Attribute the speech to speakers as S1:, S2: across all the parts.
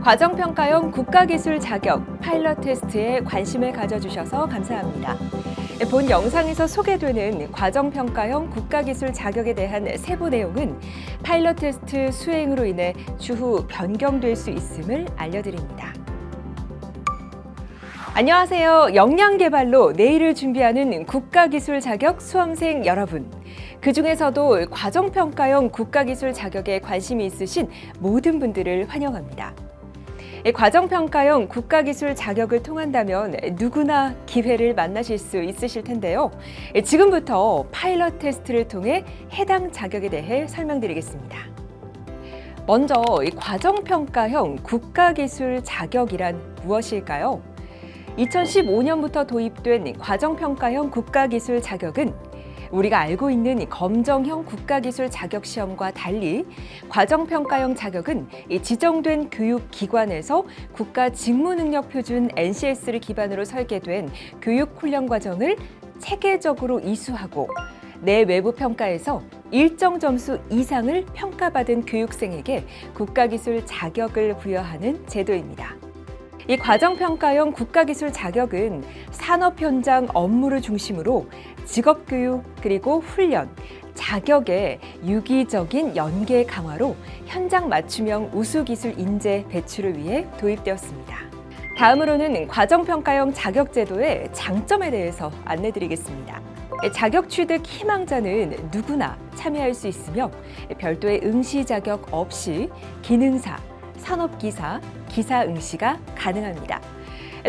S1: 과정평가형 국가기술 자격 파일럿 테스트에 관심을 가져주셔서 감사합니다. 본 영상에서 소개되는 과정평가형 국가기술 자격에 대한 세부 내용은 파일럿 테스트 수행으로 인해 추후 변경될 수 있음을 알려드립니다. 안녕하세요. 역량개발로 내일을 준비하는 국가기술 자격 수험생 여러분. 그중에서도 과정평가형 국가기술 자격에 관심이 있으신 모든 분들을 환영합니다. 과정평가형 국가기술 자격을 통한다면 누구나 기회를 만나실 수 있으실 텐데요. 지금부터 파일럿 테스트를 통해 해당 자격에 대해 설명드리겠습니다. 먼저 과정평가형 국가기술 자격이란 무엇일까요? 2015년부터 도입된 과정평가형 국가기술 자격은 우리가 알고 있는 검정형 국가기술 자격시험과 달리 과정평가형 자격은 지정된 교육기관에서 국가직무능력표준 NCS를 기반으로 설계된 교육훈련 과정을 체계적으로 이수하고 내외부 평가에서 일정 점수 이상을 평가받은 교육생에게 국가기술 자격을 부여하는 제도입니다. 이 과정평가형 국가기술 자격은 산업 현장 업무를 중심으로 직업교육 그리고 훈련, 자격의 유기적인 연계 강화로 현장 맞춤형 우수기술 인재 배출을 위해 도입되었습니다. 다음으로는 과정평가형 자격제도의 장점에 대해서 안내드리겠습니다. 자격 취득 희망자는 누구나 참여할 수 있으며 별도의 응시 자격 없이 기능사, 산업기사, 기사 응시가 가능합니다.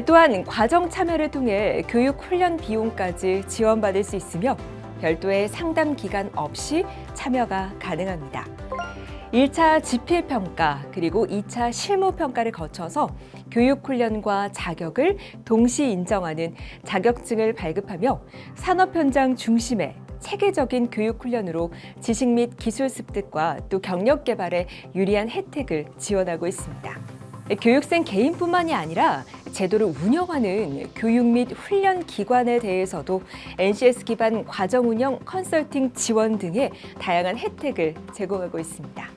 S1: 또한 과정 참여를 통해 교육 훈련 비용까지 지원받을 수 있으며 별도의 상담 기간 없이 참여가 가능합니다. 1차 지필평가 그리고 2차 실무평가를 거쳐서 교육훈련과 자격을 동시 인정하는 자격증을 발급하며 산업 현장 중심의 체계적인 교육훈련으로 지식 및 기술 습득과 또 경력 개발에 유리한 혜택을 지원하고 있습니다. 교육생 개인뿐만이 아니라 제도를 운영하는 교육 및 훈련 기관에 대해서도 NCS 기반 과정 운영 컨설팅 지원 등의 다양한 혜택을 제공하고 있습니다.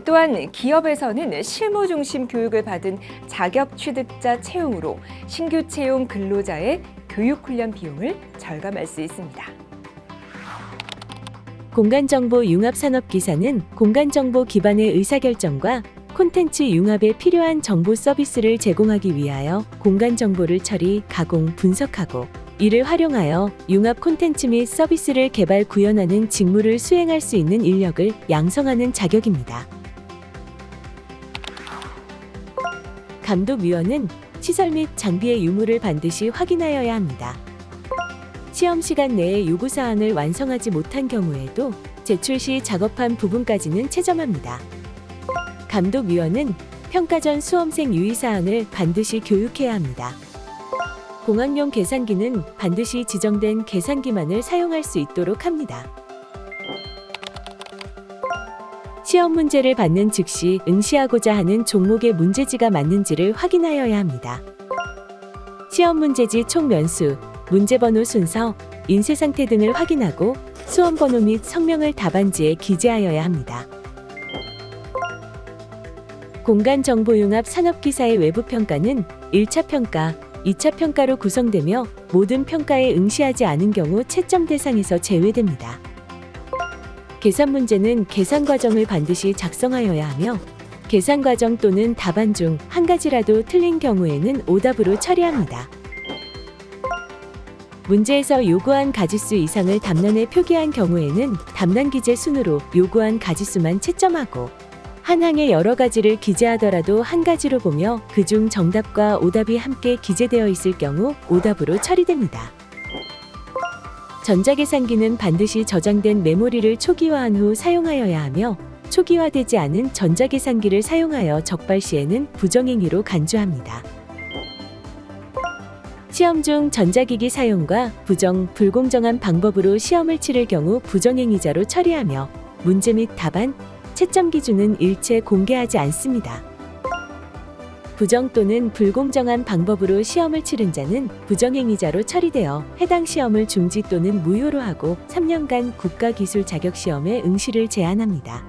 S1: 또한 기업에서는 실무 중심 교육을 받은 자격 취득자 채용으로 신규 채용 근로자의 교육 훈련 비용을 절감할 수 있습니다.
S2: 공간정보 융합산업기사는 공간정보 기반의 의사결정과 콘텐츠 융합에 필요한 정보 서비스를 제공하기 위하여 공간정보를 처리, 가공, 분석하고 이를 활용하여 융합 콘텐츠 및 서비스를 개발, 구현하는 직무를 수행할 수 있는 인력을 양성하는 자격입니다. 감독위원은 시설 및 장비의 유무를 반드시 확인하여야 합니다. 시험 시간 내에 요구사항을 완성하지 못한 경우에도 제출 시 작업한 부분까지는 채점합니다. 감독위원은 평가 전 수험생 유의사항을 반드시 교육해야 합니다. 공학용 계산기는 반드시 지정된 계산기만을 사용할 수 있도록 합니다. 시험 문제를 받는 즉시 응시하고자 하는 종목의 문제지가 맞는지를 확인하여야 합니다. 시험 문제지 총 면수, 문제번호 순서, 인쇄 상태 등을 확인하고 수험번호 및 성명을 답안지에 기재하여야 합니다. 공간정보융합 산업기사의 외부평가는 1차 평가, 2차 평가로 구성되며 모든 평가에 응시하지 않은 경우 채점 대상에서 제외됩니다. 계산 문제는 계산 과정을 반드시 작성하여야 하며 계산 과정 또는 답안 중 한 가지라도 틀린 경우에는 오답으로 처리합니다. 문제에서 요구한 가지수 이상을 답란에 표기한 경우에는 답란 기재 순으로 요구한 가지수만 채점하고 한 항에 여러 가지를 기재하더라도 한 가지로 보며 그중 정답과 오답이 함께 기재되어 있을 경우 오답으로 처리됩니다. 전자계산기는 반드시 저장된 메모리를 초기화한 후 사용하여야 하며 초기화되지 않은 전자계산기를 사용하여 적발 시에는 부정행위로 간주합니다. 시험 중 전자기기 사용과 불공정한 방법으로 시험을 치를 경우 부정행위자로 처리하며 문제 및 답안, 채점 기준은 일체 공개하지 않습니다. 부정 또는 불공정한 방법으로 시험을 치른 자는 부정행위자로 처리되어 해당 시험을 중지 또는 무효로 하고 3년간 국가기술 자격시험에 응시를 제한합니다.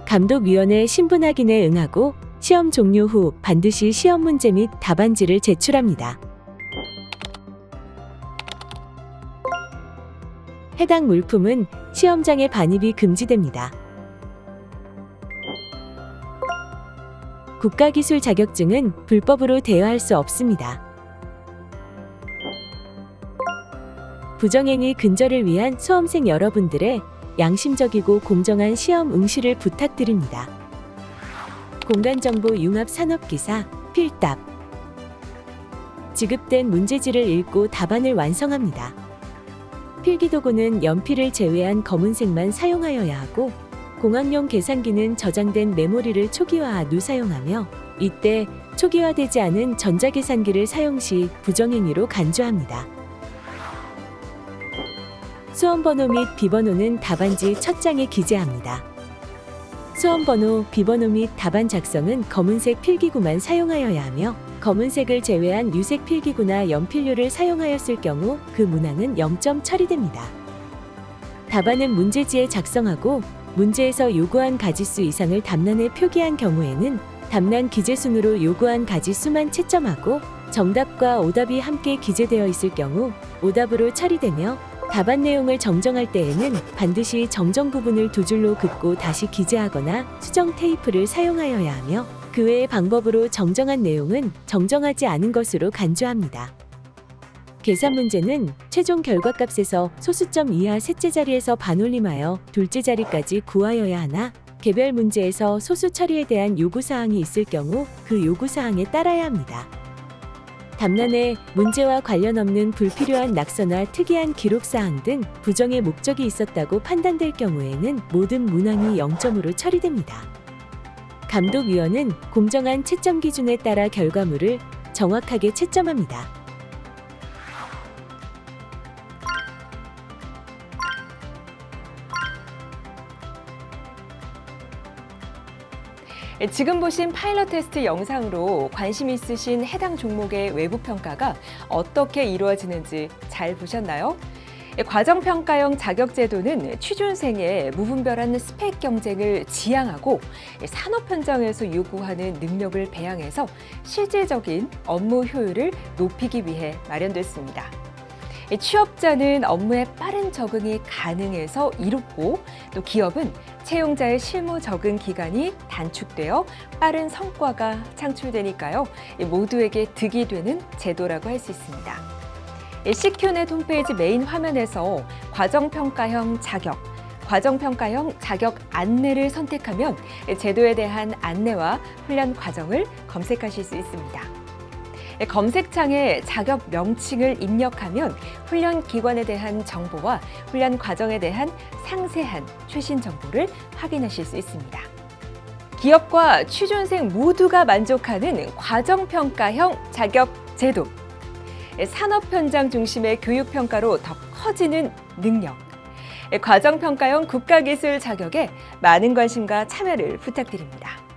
S2: 감독위원회 신분 확인에 응하고 시험 종료 후 반드시 시험 문제 및 답안지를 제출합니다. 해당 물품은 시험장에 반입이 금지됩니다. 국가기술 자격증은 불법으로 대여할 수 없습니다. 부정행위 근절을 위한 수험생 여러분들의 양심적이고 공정한 시험 응시를 부탁드립니다. 공간정보 융합 산업기사 필답. 지급된 문제지를 읽고 답안을 완성합니다. 필기도구는 연필을 제외한 검은색만 사용하여야 하고 공학용 계산기는 저장된 메모리를 초기화 후 사용하며 이때 초기화되지 않은 전자계산기를 사용 시 부정행위로 간주합니다. 수험번호 및 비번호는 답안지 첫 장에 기재합니다. 수험번호, 비번호 및 답안 작성은 검은색 필기구만 사용하여야 하며 검은색을 제외한 유색 필기구나 연필류를 사용하였을 경우 그 문항은 0점 처리됩니다. 답안은 문제지에 작성하고 문제에서 요구한 가지수 이상을 답란에 표기한 경우에는 답란 기재순으로 요구한 가지수만 채점하고 정답과 오답이 함께 기재되어 있을 경우 오답으로 처리되며 답안 내용을 정정할 때에는 반드시 정정 부분을 두 줄로 긋고 다시 기재하거나 수정 테이프를 사용하여야 하며 그 외의 방법으로 정정한 내용은 정정하지 않은 것으로 간주합니다. 계산 문제는 최종 결과값에서 소수점 이하 셋째 자리에서 반올림하여 둘째 자리까지 구하여야 하나 개별 문제에서 소수 처리에 대한 요구사항이 있을 경우 그 요구사항에 따라야 합니다. 답란에 문제와 관련 없는 불필요한 낙서나 특이한 기록사항 등 부정의 목적이 있었다고 판단될 경우에는 모든 문항이 0점으로 처리됩니다. 감독위원은 공정한 채점 기준에 따라 결과물을 정확하게 채점합니다.
S1: 지금 보신 파일럿 테스트 영상으로 관심 있으신 해당 종목의 외부 평가가 어떻게 이루어지는지 잘 보셨나요? 과정평가형 자격제도는 취준생의 무분별한 스펙 경쟁을 지향하고 산업 현장에서 요구하는 능력을 배양해서 실질적인 업무 효율을 높이기 위해 마련됐습니다. 취업자는 업무에 빠른 적응이 가능해서 이롭고 또 기업은 채용자의 실무 적응 기간이 단축되어 빠른 성과가 창출되니까요. 모두에게 득이 되는 제도라고 할 수 있습니다. CQ넷 홈페이지 메인 화면에서 과정평가형 자격, 과정평가형 자격 안내를 선택하면 제도에 대한 안내와 훈련 과정을 검색하실 수 있습니다. 검색창에 자격 명칭을 입력하면 훈련 기관에 대한 정보와 훈련 과정에 대한 상세한 최신 정보를 확인하실 수 있습니다. 기업과 취준생 모두가 만족하는 과정평가형 자격 제도. 산업 현장 중심의 교육 평가로 더 커지는 능력. 과정평가형 국가기술 자격에 많은 관심과 참여를 부탁드립니다.